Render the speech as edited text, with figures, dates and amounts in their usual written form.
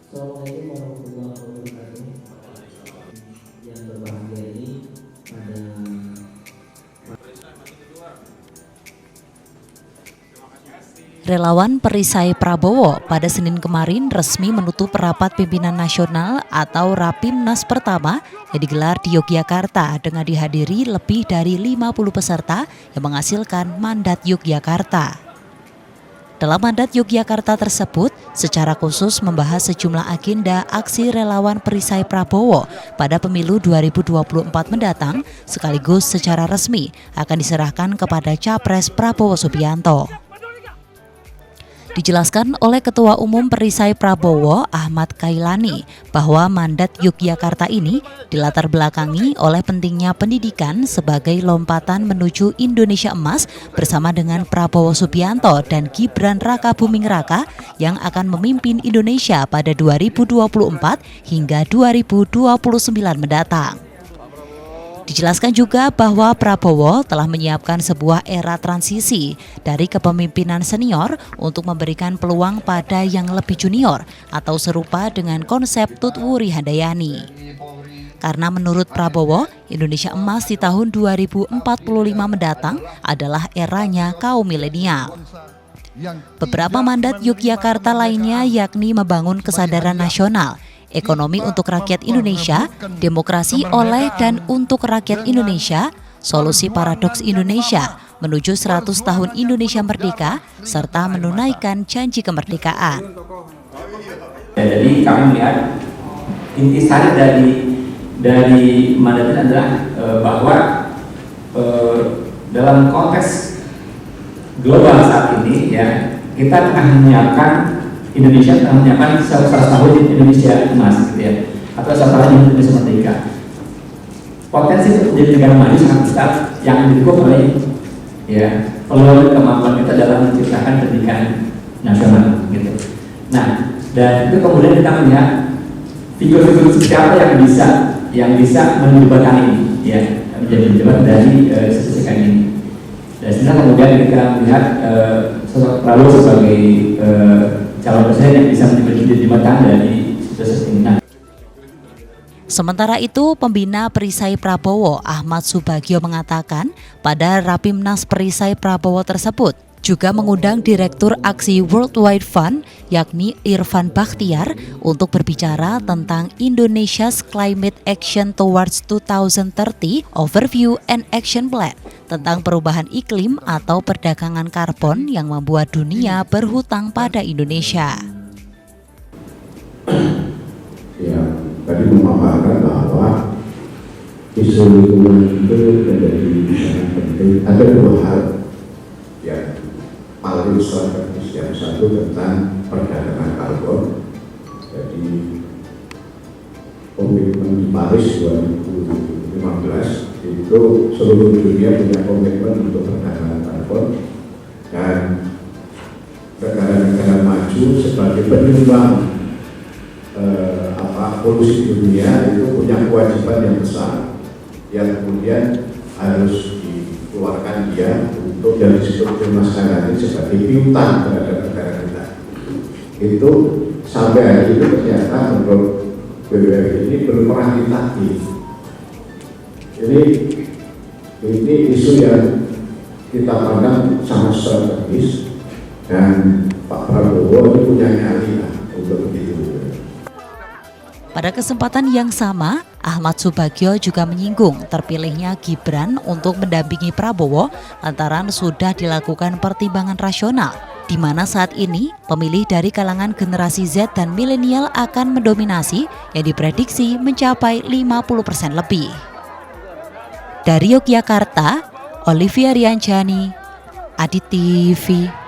Assalamualaikum warahmatullahi wabarakatuh. Yang berbahagia ini pada Relawan Perisai Prabowo pada Senin kemarin resmi menutup rapat pimpinan nasional atau Rapimnas pertama yang digelar di Yogyakarta dengan dihadiri lebih dari 50 peserta yang menghasilkan mandat Yogyakarta. Dalam mandat Yogyakarta tersebut, secara khusus membahas sejumlah agenda aksi relawan Perisai Prabowo pada pemilu 2024 mendatang, sekaligus secara resmi akan diserahkan kepada Capres Prabowo Subianto. Dijelaskan oleh Ketua Umum Perisai Prabowo Ahmad Kailani bahwa mandat Yogyakarta ini dilatar belakangi oleh pentingnya pendidikan sebagai lompatan menuju Indonesia Emas bersama dengan Prabowo Subianto dan Gibran Rakabuming Raka yang akan memimpin Indonesia pada 2024 hingga 2029 mendatang. Dijelaskan juga bahwa Prabowo telah menyiapkan sebuah era transisi dari kepemimpinan senior untuk memberikan peluang pada yang lebih junior atau serupa dengan konsep Tutwuri Handayani. Karena menurut Prabowo, Indonesia Emas di tahun 2045 mendatang adalah eranya kaum milenial. Beberapa mandat Yogyakarta lainnya yakni membangun kesadaran nasional, ekonomi untuk rakyat Indonesia, demokrasi oleh dan untuk rakyat Indonesia, solusi paradoks Indonesia menuju 100 tahun Indonesia merdeka, serta menunaikan janji kemerdekaan. Jadi kami melihat intisari dari mandat ini adalah bahwa dalam konteks global saat ini ya kita akan menyiapkan Indonesia telah menyiapkan 100 tahun Indonesia Emas gitu ya, atau 100 tahun Indonesia Merdeka. Potensi untuk menjadi negara maju sangat besar yang didukung oleh ya peluang kemampuan kita dalam menciptakan pendidikan nasional gitu. Nah, dan itu kemudian kita melihat figur-figur seperti apa yang bisa menjembatani ini ya, menjadi jembatan dari sisi ini. Dan sebenarnya kemudian kita melihat sosok Prabowo sebagai calon presiden yang bisa menjadi jembatan dari proses ini. Sementara itu, pembina Perisai Prabowo Ahmad Subagio mengatakan pada Rapimnas Perisai Prabowo tersebut juga mengundang Direktur Aksi Worldwide Fund yakni Irfan Bakhtiar untuk berbicara tentang Indonesia's Climate Action Towards 2030 Overview and Action Plan tentang perubahan iklim atau perdagangan karbon yang membuat dunia berhutang pada Indonesia. Ya, tadi memaparkan bahwa isu lingkungan itu menjadi sangat penting. Ada dua hal yang paling strategis, yang satu tentang perdagangan karbon. Jadi komitmen di Paris 2015 itu seluruh dunia punya komitmen untuk perdagangan karbon, dan negara-negara maju sebagai penyumbang polusi dunia itu punya kewajiban yang besar yang kemudian harus dikeluarkan dia untuk dari situ dimasukkan sebagai piutang terhadap negara kita. Itu sampai hari ini ternyata menurut BWF ini belum pernah ditagih. Ini isu yang kita pandang sangat strategis, dan Pak Prabowo itu punya nyali untuk begitu. Pada kesempatan yang sama, Ahmad Subagio juga menyinggung terpilihnya Gibran untuk mendampingi Prabowo lantaran sudah dilakukan pertimbangan rasional, di mana saat ini pemilih dari kalangan generasi Z dan milenial akan mendominasi yang diprediksi mencapai 50% lebih. Dari Yogyakarta, Olivia Rianjani, Adit TV.